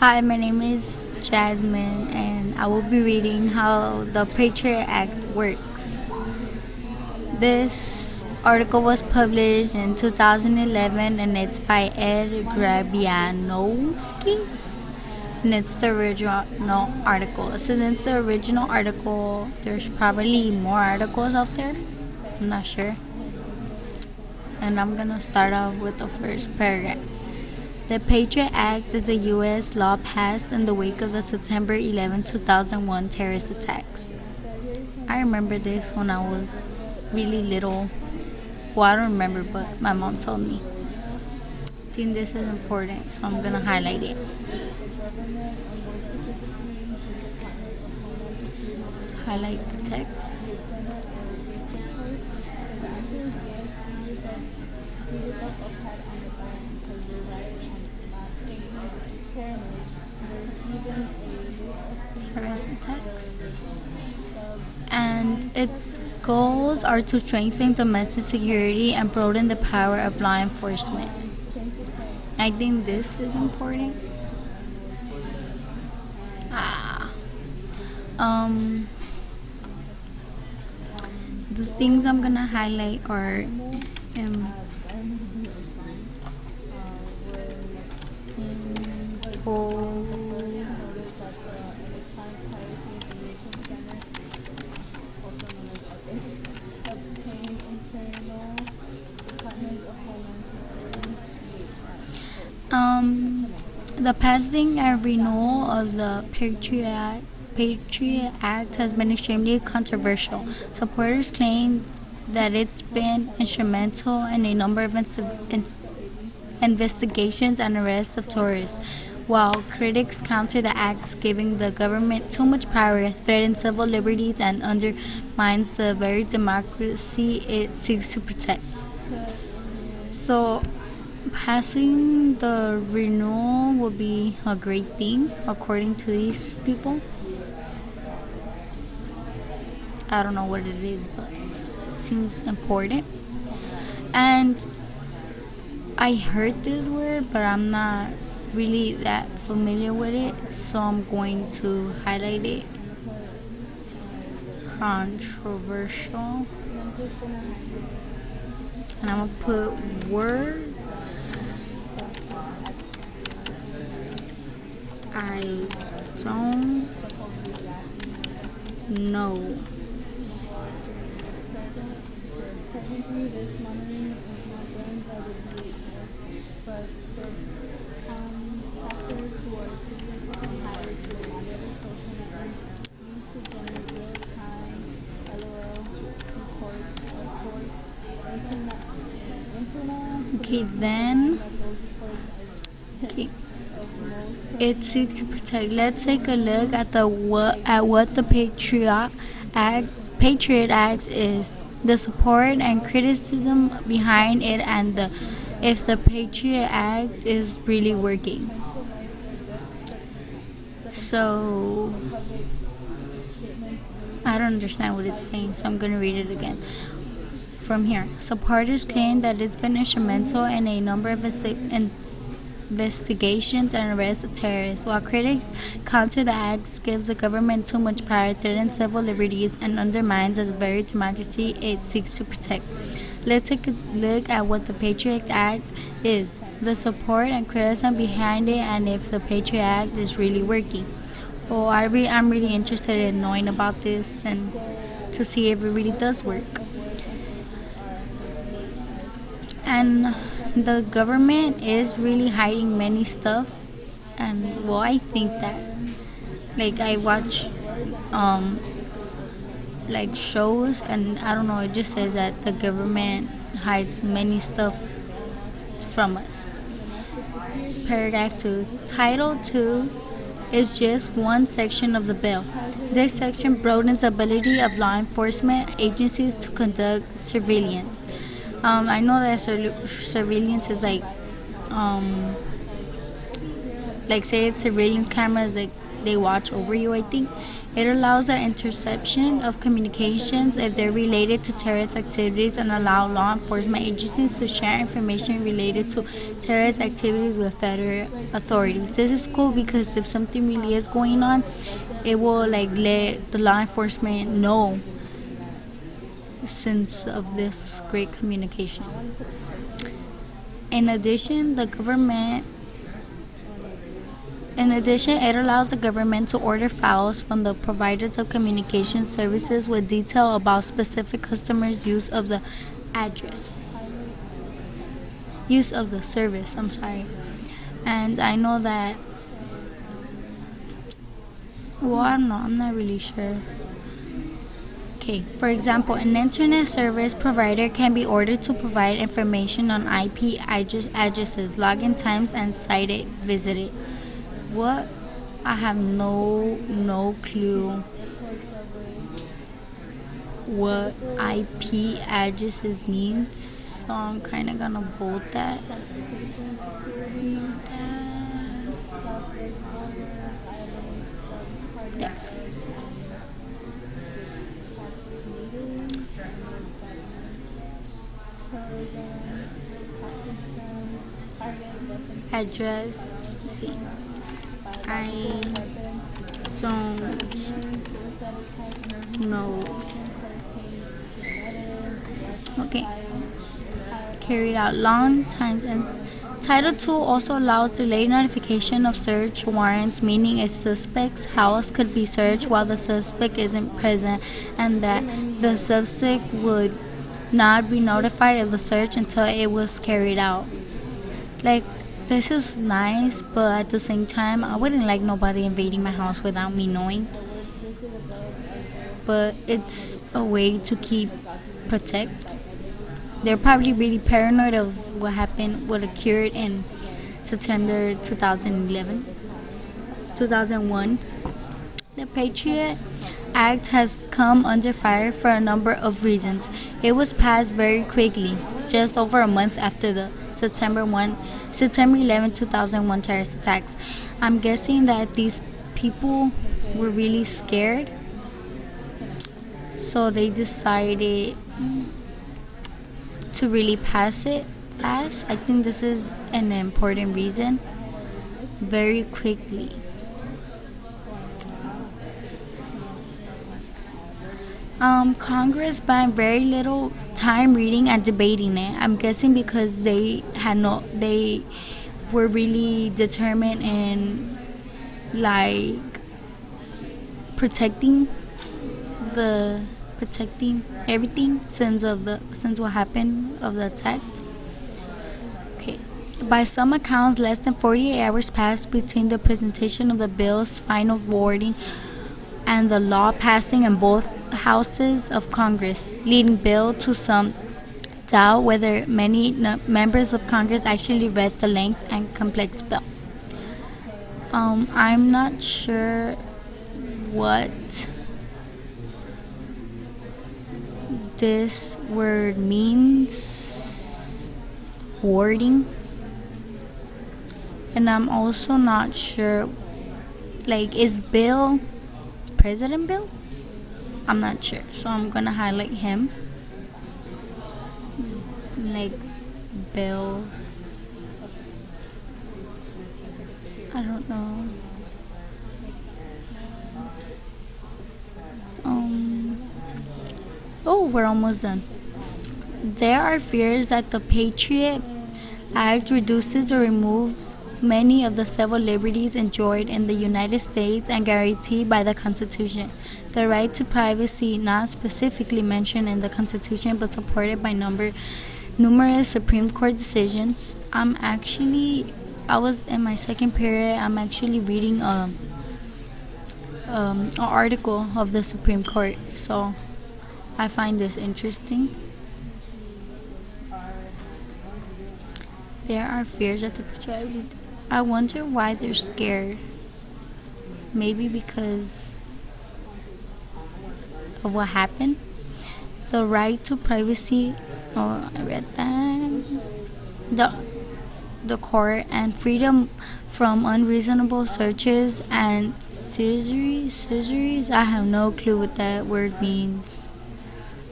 Hi, my name is Jazmin, and I will be reading how the Patriot Act works. This article was published in 2011, and it's by Ed Grabianowski, and it's the original article. Since it's the original article, there's probably more articles out there. I'm not sure. And I'm gonna start off with the first paragraph. The Patriot Act is a U.S. law passed in the wake of the September 11, 2001 terrorist attacks. I remember this when I was really little. Well, I don't remember, but my mom told me. I think this is important, so I'm going to highlight it. Highlight the text. Terrorist attacks. And its goals are to strengthen domestic security and broaden the power of law enforcement. I think this is important. The things I'm gonna highlight are the passing and renewal of the Patriot Act has been extremely controversial. Supporters claim that it's been instrumental in a number of investigations and arrests of terrorists, while critics counter the acts, giving the government too much power, threatens civil liberties, and undermines the very democracy it seeks to protect. So, passing the renewal would be a great thing, according to these people. I don't know what it is, but it seems important. And I heard this word, but I'm not really that familiar with it, so I'm going to highlight it. Controversial. And I'm going to put words I don't know. Okay, then. Okay. It seeks to protect. Let's take a look at what the Patriot Act is, the support and criticism behind it, and if the Patriot Act is really working. So I don't understand what it's saying, so I'm gonna read it again. From here, supporters claim that it's been instrumental in a number of investigations and arrests of terrorists, while critics counter the act gives the government too much power, threatens civil liberties, and undermines the very democracy it seeks to protect. Let's take a look at what the Patriot Act is, the support and criticism behind it, and if the Patriot Act is really working. Well, I'm really interested in knowing about this and to see if it really does work. And the government is really hiding many stuff, and well, I think that, like, I watch like shows, and I don't know, it just says that the government hides many stuff from us. Paragraph 2. Title 2 is just one section of the bill. This section broadens the ability of law enforcement agencies to conduct surveillance. I know that surveillance is like say it's surveillance cameras, like they watch over you, I think. It allows the interception of communications if they're related to terrorist activities and allow law enforcement agencies to share information related to terrorist activities with federal authorities. This is cool because if something really is going on, it will like let the law enforcement know since of this great communication. In addition, it allows the government to order files from the providers of communication services with detail about specific customers' use of the service. And I know that. Well, I'm not really sure. Okay, for example, an internet service provider can be ordered to provide information on IP addresses, login times, and site visited. What? I have no clue what IP addresses means, so I'm kind of gonna bold that. There. Address. Let's see. I don't know. Okay. Carried out long times. And Title 2 also allows delayed notification of search warrants, meaning a suspect's house could be searched while the suspect isn't present, and that the suspect would not be notified of the search until it was carried out. Like, this is nice, but at the same time, I wouldn't like nobody invading my house without me knowing. But it's a way to protect. They're probably really paranoid of what occurred in September 2001. The Patriot Act has come under fire for a number of reasons. It was passed very quickly, just over a month after the September 11, 2001 terrorist attacks. I'm guessing that these people were really scared, so they decided to really pass it fast. I think this is an important reason. Very quickly. Congress spent very little time reading and debating it. I'm guessing because they were really determined in like protecting everything since what happened of the attack. Okay. By some accounts, less than 48 hours passed between the presentation of the bill's final wording and the law passing in both houses of Congress, leading Bill to some doubt whether many members of Congress actually read the length and complex bill. I'm not sure what this word means, wording, and I'm also not sure, like, is Bill President Bill? I'm not sure, so I'm gonna highlight him. Like Bill, I don't know. Oh, we're almost done. There are fears that the Patriot Act reduces or removes many of the civil liberties enjoyed in the United States and guaranteed by the Constitution. The right to privacy, not specifically mentioned in the Constitution but supported by numerous Supreme Court decisions. I was in my second period. I'm actually reading an article of the Supreme Court, so I find this interesting. There are fears that the Patriot. I wonder why they're scared. Maybe because of what happened. The right to privacy. Oh, I read that. The court and freedom from unreasonable searches and Scissories? I have no clue what that word means.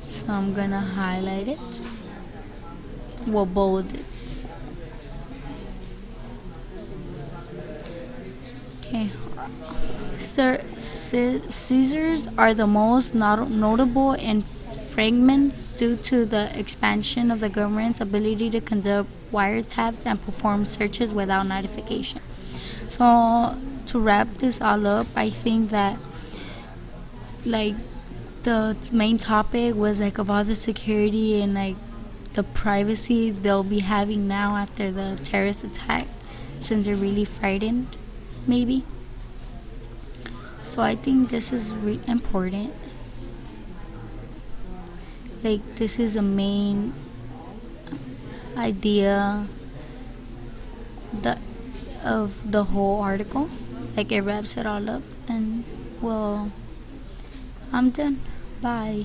So I'm gonna highlight it. We'll bold it. Okay. Scissors are the most notable in fragments due to the expansion of the government's ability to conduct wiretaps and perform searches without notification. So to wrap this all up, I think that like the main topic was like of all the security and like the privacy they'll be having now after the terrorist attack, since they're really frightened, maybe. So I think this is important. Like this is a main idea the of the whole article. Like it wraps it all up, and well, I'm done. Bye.